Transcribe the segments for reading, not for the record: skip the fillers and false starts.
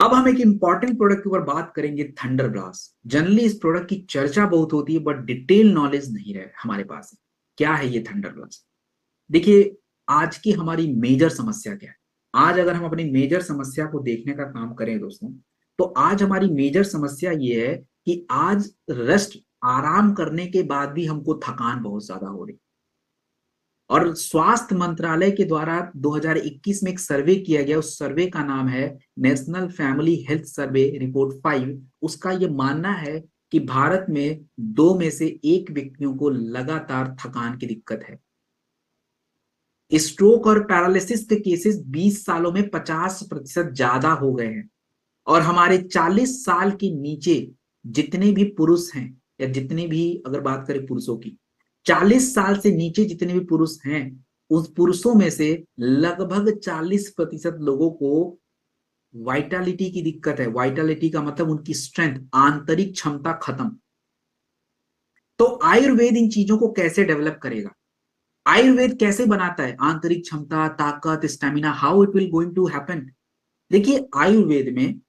अब हम एक इंपॉर्टेंट प्रोडक्ट के ऊपर बात करेंगे, थंडर ब्लास्ट। जनरली इस प्रोडक्ट की चर्चा बहुत होती है, बट डिटेल नॉलेज नहीं रहे हमारे पास। क्या है ये थंडर ब्लास्ट? देखिए, आज की हमारी मेजर समस्या क्या है? आज अगर हम अपनी मेजर समस्या को देखने का काम करें दोस्तों, तो आज हमारी मेजर समस्या ये है कि आज रेस्ट, आराम करने के बाद भी हमको थकान बहुत ज्यादा हो रही। और स्वास्थ्य मंत्रालय के द्वारा 2021 में एक सर्वे किया गया, उस सर्वे का नाम है national family health survey report 5। उसका यह मानना है कि भारत में 2 में से 1 व्यक्तियों को लगातार थकान की दिक्कत है। स्ट्रोक और पैरालिसिस के केसेस 20 सालों में 50% ज्यादा हो गए हैं। और हमारे 40 साल के नीचे जितने भी पुरुष हैं, या जितने भी, अगर बात करें पुरुषों की, 40 साल से नीचे जितने भी पुरुष हैं, उस पुरुषों में से लगभग 40% लोगों को वाइटालिटी की दिक्कत है। वाइटालिटी का मतलब उनकी स्ट्रेंथ, आंतरिक क्षमता खत्म। तो आयुर्वेद इन चीजों को कैसे डेवलप करेगा? आयुर्वेद कैसे बनाता है आंतरिक क्षमता, ताकत, stamina? How it will going to happen? देखिए, आयुर्वेद में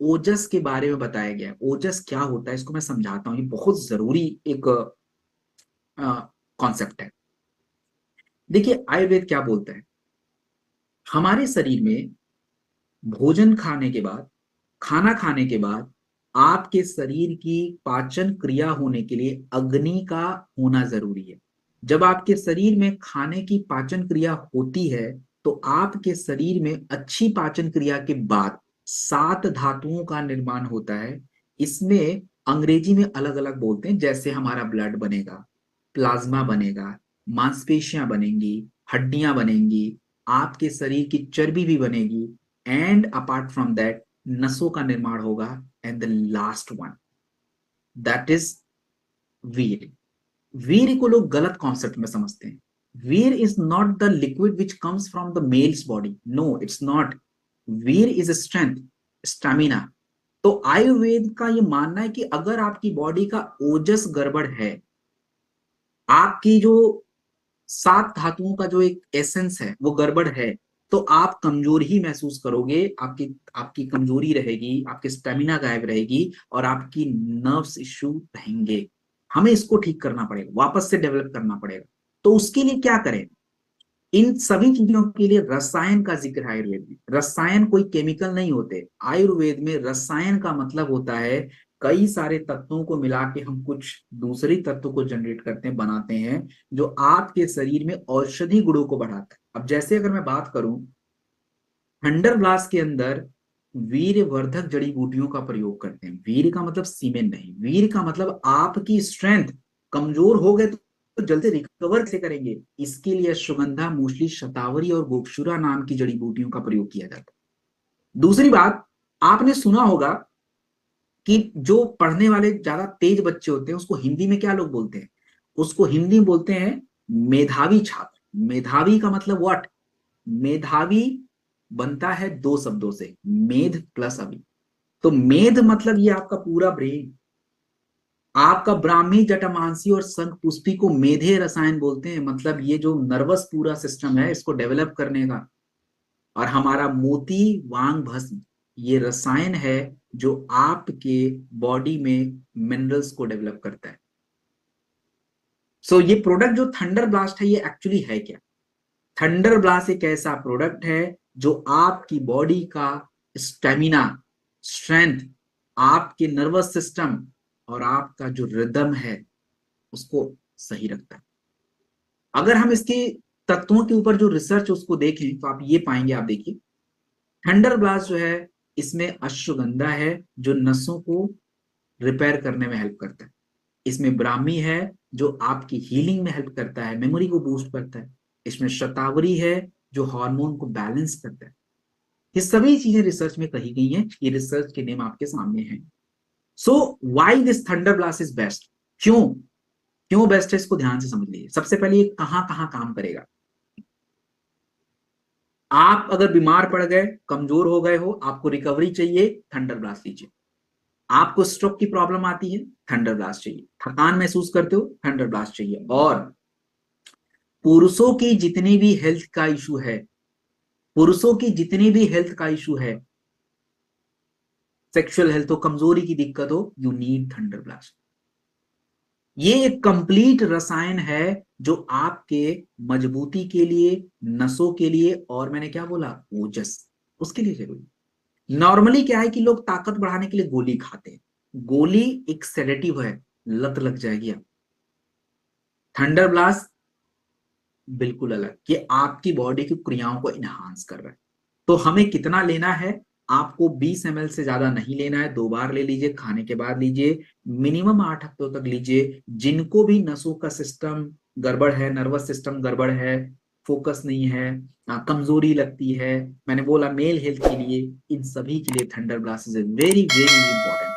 ओजस के बारे में बताया गया है। ओजस क्या होता है इसको मैं समझाता हूं, ये बहुत जरूरी एक कॉन्सेप्ट है। देखिए, आयुर्वेद क्या बोलता है? हमारे शरीर में भोजन खाने के बाद, खाना खाने के बाद, आपके शरीर की पाचन क्रिया होने के लिए अग्नि का होना जरूरी है। जब आपके शरीर में खाने की पाचन क्रिया होती है, तो आपके शरीर में अच्छी पाचन क्रिया के बाद 7 धातुओं का निर्माण होता है। इसमें अंग्रेजी में अलग अलग बोलते हैं, जैसे हमारा ब्लड बनेगा, प्लाज्मा बनेगा, मांसपेशियां बनेंगी, हड्डियां बनेंगी, आपके शरीर की चर्बी भी बनेगी, एंड अपार्ट फ्रॉम दैट नसों का निर्माण होगा। And the last one, that is वीर। वीर को लोग गलत कॉन्सेप्ट में समझते हैं। वीर is not the liquid which comes from the male's body, no it's not. वीर इज स्ट्रेंथ, स्टेमिना। तो आयुर्वेद का ये मानना है कि अगर आपकी बॉडी का ओजस गड़बड़ है, आपकी जो 7 धातुओं का जो एक एसेंस है वो गड़बड़ है, तो आप कमजोर ही महसूस करोगे। आपकी आपकी कमजोरी रहेगी, आपकी स्टेमिना गायब रहेगी, और आपकी नर्व्स इश्यू रहेंगे। हमें इसको ठीक करना पड़ेगा, वापस से डेवलप करना पड़ेगा। तो उसके लिए क्या करें? इन सभी चीजों के लिए रसायन का जिक्र है आयुर्वेद में। रसायन कोई केमिकल नहीं होते। आयुर्वेद में रसायन का मतलब होता है कई सारे तत्वों को मिला के हम कुछ दूसरे तत्व को जनरेट करते हैं, बनाते हैं, जो आपके शरीर में औषधि गुणों को बढ़ाता है। अब जैसे अगर मैं बात करूं, थंडर ब्लास्ट के अंदर वीर वर्धक जड़ी बूटियों का प्रयोग करते हैं। वीर का मतलब सीमेंट नहीं, वीर का मतलब आपकी स्ट्रेंथ। कमजोर हो गए तो जल्दी रिकवर कैसे करेंगे? इसके लिए अश्वगंधा, मूसली, शतावरी और गोक्षुरा नाम की जड़ी बूटियों का प्रयोग किया जाता है। दूसरी बात, आपने सुना होगा कि जो पढ़ने वाले ज्यादा तेज बच्चे होते हैं, उसको हिंदी में क्या लोग बोलते हैं? उसको हिंदी में बोलते हैं मेधावी छात्र। मेधावी का मतलब व्हाट? मेधावी बनता है 2 शब्दों से, मेध प्लस अभी। तो मेध मतलब ये आपका पूरा ब्रेन, आपका ब्राह्मी, जटामांसी और शंख पुष्पी को मेधे रसायन बोलते हैं। मतलब ये जो नर्वस पूरा सिस्टम है, इसको डेवलप करने का। और हमारा मोती, वांग, भस्म, ये रसायन है जो आपके बॉडी में मिनरल्स को डेवलप करता है। ये प्रोडक्ट जो थंडर ब्लास्ट है, ये एक्चुअली है क्या? थंडर ब्लास्ट एक ऐसा प्रोडक्ट है जो आपकी बॉडी का स्टेमिना, स्ट्रेंथ, आपके नर्वस सिस्टम और आपका जो रिदम है उसको सही रखता है। अगर हम इसके तत्वों के ऊपर जो रिसर्च उसको देखें, तो आप ये पाएंगे, आप देखिए, थंडर ब्लास्ट जो है, इसमें अश्वगंधा है जो नसों को रिपेयर करने में हेल्प करता है। इसमें ब्राह्मी है जो आपकी हीलिंग में हेल्प करता है, मेमोरी को बूस्ट करता है। इसमें शतावरी है जो हार्मोन को बैलेंस करता है। ये सभी चीजें रिसर्च में कही गई हैं। ये रिसर्च के नेम आपके सामने हैं। So why this thunder blast is best? क्यों? क्यों बेस्ट है, इसको ध्यान से समझ लीजिए। सबसे पहले ये कहां कहां काम करेगा। आप अगर बीमार पड़ गए, कमजोर हो गए हो, आपको रिकवरी चाहिए, थंडर ब्लास्ट लीजिए। आपको स्ट्रोक की प्रॉब्लम आती है, थंडर ब्लास्ट चाहिए। थकान महसूस करते हो, थंडर ब्लास्ट चाहिए। और पुरुषों की जितनी भी हेल्थ का इशू है, पुरुषों की जितनी भी हेल्थ का इशू है, सेक्सुअल हेल्थ हो, कमजोरी की दिक्कत हो, यू नीड थंडर ब्लास्ट। ये एक कंप्लीट रसायन है जो आपके मजबूती के लिए, नसों के लिए, और मैंने क्या बोला, ओजस, उसके लिए जरूरी। नॉर्मली क्या है कि लोग ताकत बढ़ाने के लिए गोली खाते हैं, गोली एक सेडेटिव है, लत लग जाएगी आप। थंडर ब्लास्ट बिल्कुल अलग, कि आपकी बॉडी की क्रियाओं को इनहांस कर रहा है। तो हमें कितना लेना है, आपको 20 ml से ज्यादा नहीं लेना है, 2 बार ले लीजिए, खाने के बाद लीजिए, मिनिमम 8 हफ्तों तक लीजिए। जिनको भी नसों का सिस्टम गड़बड़ है, नर्वस सिस्टम गड़बड़ है, फोकस नहीं है, कमजोरी लगती है, मैंने बोला मेल हेल्थ के लिए, इन सभी के लिए thunder blast is a very very important.